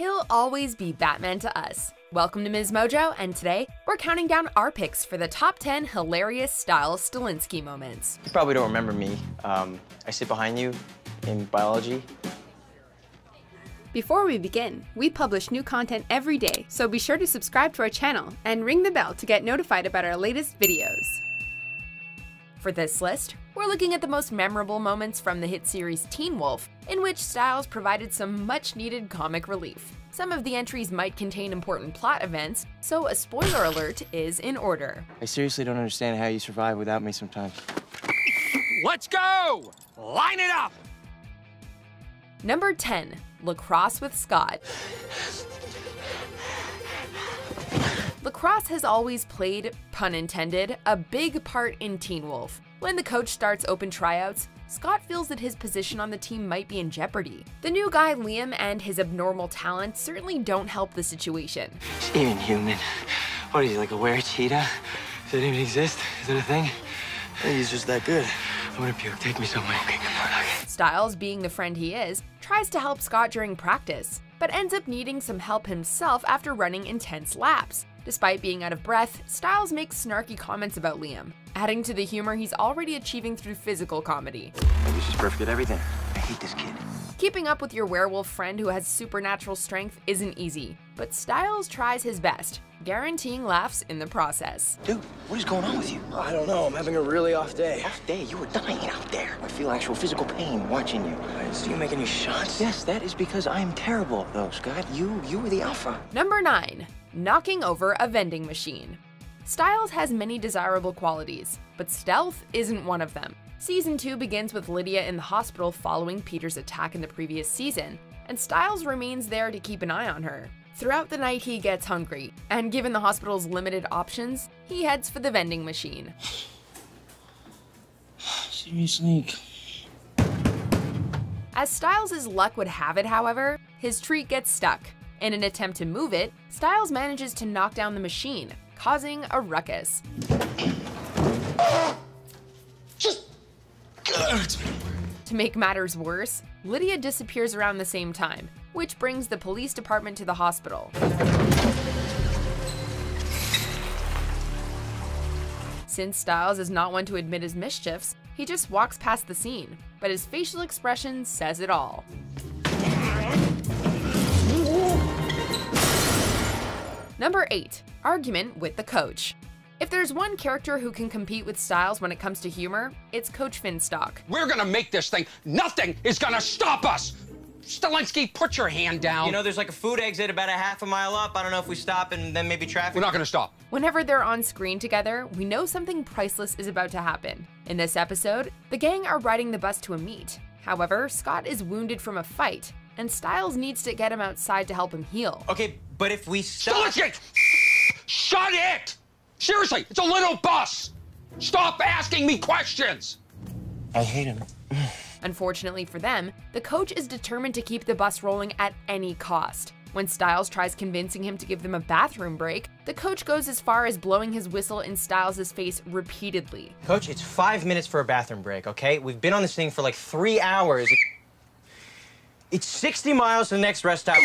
He'll always be Batman to us. Welcome to Ms. Mojo, and today we're counting down our picks for the top 10 hilarious Stiles Stilinski moments. You probably don't remember me. I sit behind you in biology. Before we begin, we publish new content every day, so be sure to subscribe to our channel and ring the bell to get notified about our latest videos. For this list, we're looking at the most memorable moments from the hit series Teen Wolf, in which Stiles provided some much-needed comic relief. Some of the entries might contain important plot events, so a spoiler alert is in order. I seriously don't understand how you survive without me sometimes. Let's go! Line it up! Number 10. Lacrosse with Scott. Lacrosse has always played, pun intended, a big part in Teen Wolf. When the coach starts open tryouts, Scott feels that his position on the team might be in jeopardy. The new guy Liam and his abnormal talent certainly don't help the situation. He's inhuman. What is he, like a were-cheetah? Does that even exist? Is that a thing? I think he's just that good. I'm gonna puke. Take me somewhere. Okay, come on. Okay. Stiles, being the friend he is, tries to help Scott during practice, but ends up needing some help himself after running intense laps. Despite being out of breath, Stiles makes snarky comments about Liam, adding to the humor he's already achieving through physical comedy. Maybe she's perfect at everything. I hate this kid. Keeping up with your werewolf friend who has supernatural strength isn't easy, but Stiles tries his best, guaranteeing laughs in the process. Dude, what is going on with you? I don't know. I'm having a really off day. Off day? You were dying out there. I feel actual physical pain watching you. So you make any shots? Yes, that is because I am terrible, though, Scott. You were the alpha. Number 9. Knocking over a vending machine. Stiles has many desirable qualities, but stealth isn't one of them. Season 2 begins with Lydia in the hospital following Peter's attack in the previous season, and Stiles remains there to keep an eye on her. Throughout the night, he gets hungry, and given the hospital's limited options, he heads for the vending machine. See me sneak. As Stiles' luck would have it, however, his treat gets stuck. In an attempt to move it, Stiles manages to knock down the machine, causing a ruckus. To make matters worse, Lydia disappears around the same time, which brings the police department to the hospital. Since Stiles is not one to admit his mischiefs, he just walks past the scene, but his facial expression says it all. Number 8. Argument with the coach. If there's one character who can compete with Stiles when it comes to humor, it's Coach Finstock. We're gonna make this thing. Nothing is gonna stop us! Stilinski, put your hand down. You know, there's like a food exit about a half a mile up. I don't know if we stop and then maybe traffic. We're not gonna stop. Whenever they're on screen together, we know something priceless is about to happen. In this episode, the gang are riding the bus to a meet. However, Scott is wounded from a fight, and Stiles needs to get him outside to help him heal. Okay, but if we stop... Stilinski! Shut it! Seriously, it's a little bus! Stop asking me questions! I hate him. Unfortunately for them, the coach is determined to keep the bus rolling at any cost. When Stiles tries convincing him to give them a bathroom break, the coach goes as far as blowing his whistle in Stiles' face repeatedly. Coach, it's 5 minutes for a bathroom break, okay? We've been on this thing for like 3 hours. It's 60 miles to the next rest stop.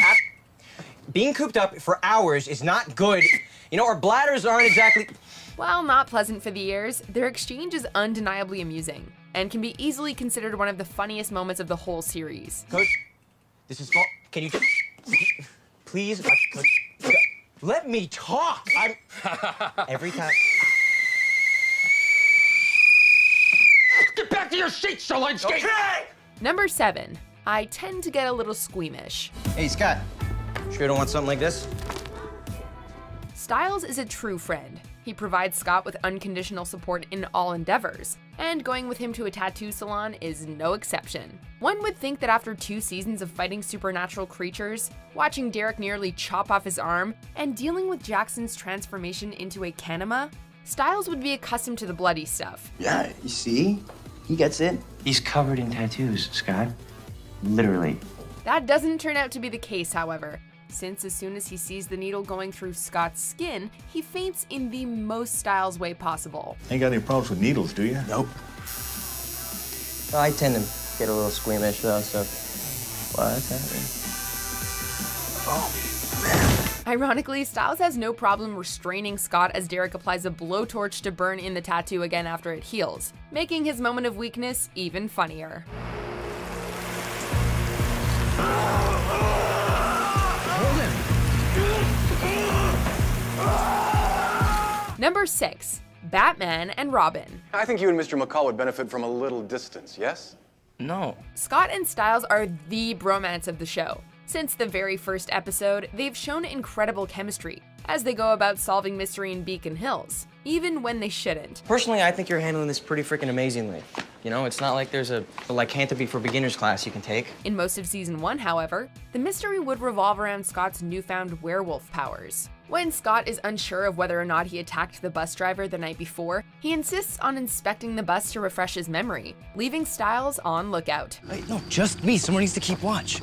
Being cooped up for hours is not good. You know, our bladders aren't exactly... While not pleasant for the ears, their exchange is undeniably amusing, and can be easily considered one of the funniest moments of the whole series. Coach, this is... Can you... Please, Coach, let me talk! Every time... Get back to your seat, Stilinski! Okay! Number 7. I tend to get a little squeamish. Hey, Scott. Sure you don't want something like this? Stiles is a true friend. He provides Scott with unconditional support in all endeavors, and going with him to a tattoo salon is no exception. One would think that after 2 seasons of fighting supernatural creatures, watching Derek nearly chop off his arm, and dealing with Jackson's transformation into a Kanema, Stiles would be accustomed to the bloody stuff. Yeah, you see? He gets it. He's covered in tattoos, Scott. Literally. That doesn't turn out to be the case, however, since as soon as he sees the needle going through Scott's skin, he faints in the most Stiles way possible. Ain't got any problems with needles, do you? Nope. I tend to get a little squeamish, though, so... What's happening? Ironically, Stiles has no problem restraining Scott as Derek applies a blowtorch to burn in the tattoo again after it heals, making his moment of weakness even funnier. Number 6. Batman and Robin. I think you and Mr. McCall would benefit from a little distance, yes? No. Scott and Stiles are the bromance of the show. Since the very first episode, they've shown incredible chemistry as they go about solving mystery in Beacon Hills, even when they shouldn't. Personally, I think you're handling this pretty freaking amazingly. You know, it's not like there's a lycanthropy for beginners class you can take. In most of season 1, however, the mystery would revolve around Scott's newfound werewolf powers. When Scott is unsure of whether or not he attacked the bus driver the night before, he insists on inspecting the bus to refresh his memory, leaving Stiles on lookout. Wait, no, just me. Someone needs to keep watch.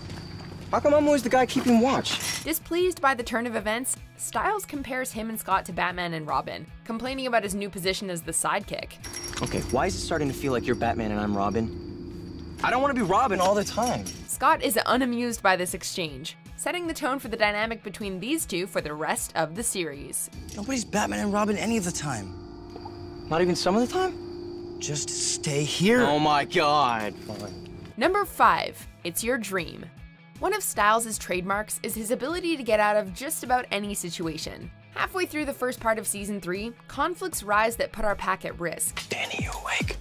How come I'm always the guy keeping watch? Displeased by the turn of events, Stiles compares him and Scott to Batman and Robin, complaining about his new position as the sidekick. Okay, why is it starting to feel like you're Batman and I'm Robin? I don't want to be Robin all the time. Scott is unamused by this exchange, setting the tone for the dynamic between these two for the rest of the series. Nobody's Batman and Robin any of the time. Not even some of the time? Just stay here. Oh my God. Number 5. It's Your Dream. One of Stiles' trademarks is his ability to get out of just about any situation. Halfway through the first part of season 3, conflicts rise that put our pack at risk. Danny, you awake?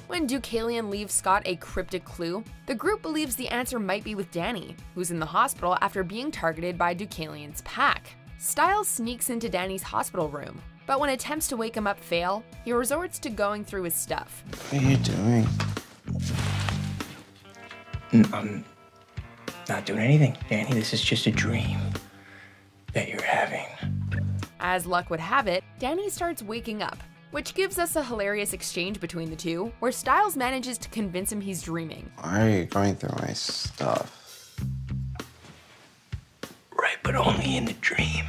When Deucalion leaves Scott a cryptic clue, the group believes the answer might be with Danny, who's in the hospital after being targeted by Deucalion's pack. Stiles sneaks into Danny's hospital room, but when attempts to wake him up fail, he resorts to going through his stuff. What are you doing? I'm not doing anything, Danny. This is just a dream that you're having. As luck would have it, Danny starts waking up, which gives us a hilarious exchange between the two, where Stiles manages to convince him he's dreaming. Why are you going through my stuff? Right, but only in the dream.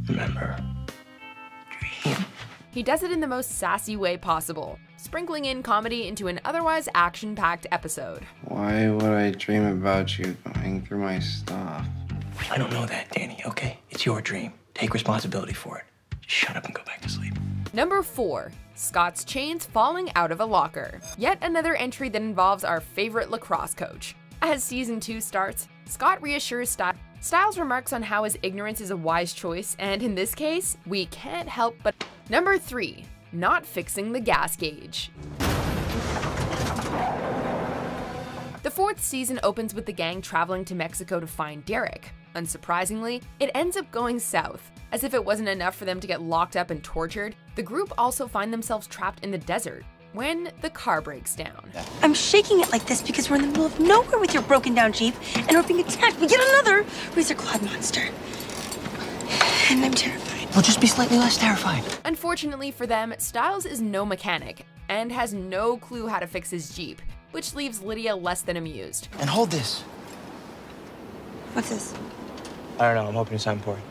Remember? Dream. He does it in the most sassy way possible, sprinkling in comedy into an otherwise action-packed episode. Why would I dream about you going through my stuff? I don't know that, Danny, okay? It's your dream. Take responsibility for it. Just shut up and go back to sleep. Number 4. Scott's chains falling out of a locker. Yet another entry that involves our favorite lacrosse coach. As season 2 starts, Scott reassures Stiles remarks on how his ignorance is a wise choice, and in this case, we can't help but... Number 3. Not fixing the gas gauge. The 4th season opens with the gang traveling to Mexico to find Derek. Unsurprisingly, it ends up going south. As if it wasn't enough for them to get locked up and tortured, the group also find themselves trapped in the desert when the car breaks down. I'm shaking it like this because we're in the middle of nowhere with your broken down Jeep and we're being attacked by yet another razor-clawed monster. And I'm terrified. Well, just be slightly less terrified. Unfortunately for them, Stiles is no mechanic and has no clue how to fix his Jeep, which leaves Lydia less than amused. And hold this. What's this? I don't know, I'm hoping it's not important.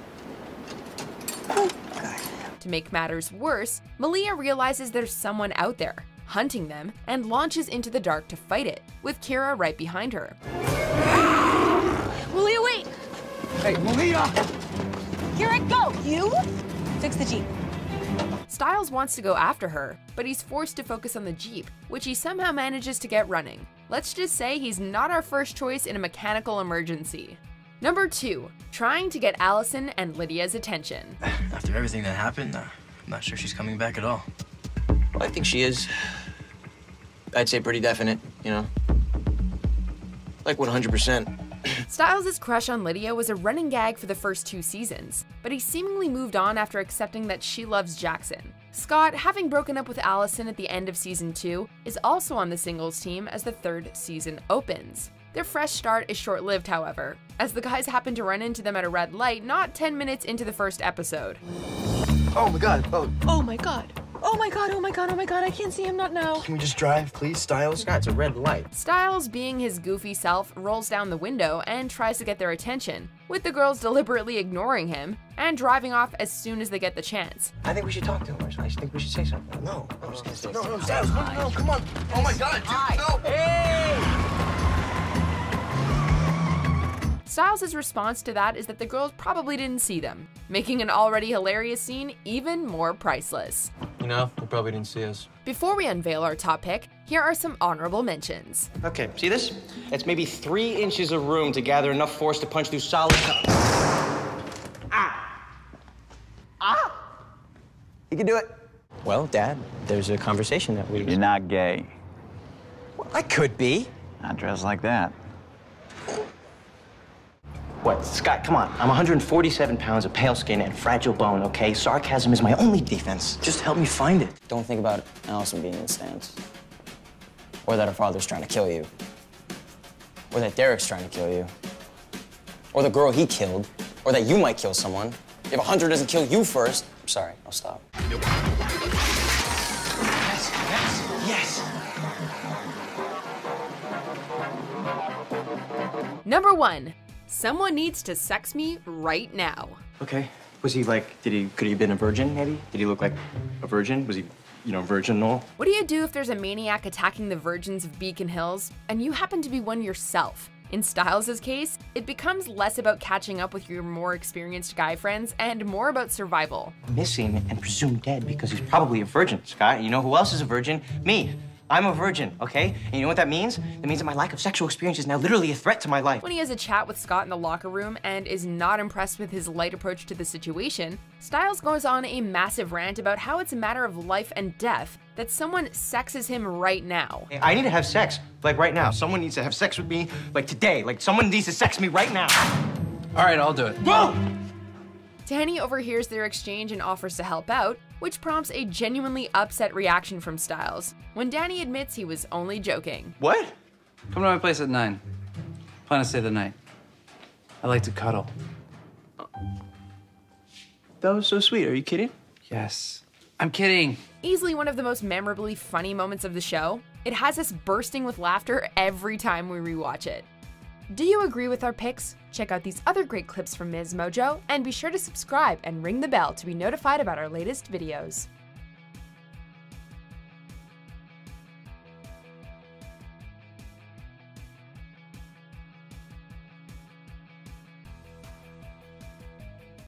Oh, God. To make matters worse, Malia realizes there's someone out there, hunting them, and launches into the dark to fight it, with Kira right behind her. Malia, wait! Hey, Malia! Kira, go! You? Fix the Jeep. Stiles wants to go after her, but he's forced to focus on the Jeep, which he somehow manages to get running. Let's just say he's not our first choice in a mechanical emergency. Number 2, trying to get Allison and Lydia's attention. After everything that happened, I'm not sure she's coming back at all. Well, I think she is. I'd say pretty definite, you know? Like 100%. Stiles' crush on Lydia was a running gag for the first 2 seasons, but he seemingly moved on after accepting that she loves Jackson. Scott, having broken up with Allison at the end of season 2, is also on the singles team as the 3rd season opens. Their fresh start is short-lived, however, as the guys happen to run into them at a red light not 10 minutes into the first episode. Oh my God, oh. Oh my God. Oh my God, oh my God, oh my God, I can't see him, not now. Can we just drive, please, Stiles? Scott, it's a red light. Stiles, being his goofy self, rolls down the window and tries to get their attention, with the girls deliberately ignoring him and driving off as soon as they get the chance. I think we should talk to him. I think we should say something. No, I'm just gonna say no, Stiles, no, come on. Oh my God, dude, no. Hey! Stiles' response to that is that the girls probably didn't see them, making an already hilarious scene even more priceless. You know, they probably didn't see us. Before we unveil our top pick, here are some honorable mentions. Okay, see this? It's maybe 3 inches of room to gather enough force to punch through solid. You can do it. Well, Dad, there's a conversation that we... You're not gay. Well, I could be. Not dressed like that. What, Scott, come on. I'm 147 pounds of pale skin and fragile bone, okay? Sarcasm is my only defense. Just help me find it. Don't think about Allison being in the stands. Or that her father's trying to kill you. Or that Derek's trying to kill you. Or the girl he killed. Or that you might kill someone. If Hunter doesn't kill you first... I'm sorry, I'll stop. Yes. Number 1. Someone needs to sex me right now. Okay. Was he like, could he have been a virgin, maybe? Did he look like a virgin? Was he, virginal? What do you do if there's a maniac attacking the virgins of Beacon Hills, and you happen to be one yourself? In Stiles' case, it becomes less about catching up with your more experienced guy friends and more about survival. Missing and presumed dead because he's probably a virgin, Scott. And you know who else is a virgin? Me. I'm a virgin, okay? And you know what that means? That means that my lack of sexual experience is now literally a threat to my life. When he has a chat with Scott in the locker room and is not impressed with his light approach to the situation, Stiles goes on a massive rant about how it's a matter of life and death that someone sexes him right now. I need to have sex, like right now. Someone needs to have sex with me, like today. Like someone needs to sex me right now. All right, I'll do it. Whoa! Danny overhears their exchange and offers to help out, which prompts a genuinely upset reaction from Stiles, when Danny admits he was only joking. What? Come to my place at 9. Plan to stay the night. I like to cuddle. That was so sweet. Are you kidding? Yes. I'm kidding. Easily one of the most memorably funny moments of the show, it has us bursting with laughter every time we rewatch it. Do you agree with our picks? Check out these other great clips from Ms. Mojo, and be sure to subscribe and ring the bell to be notified about our latest videos.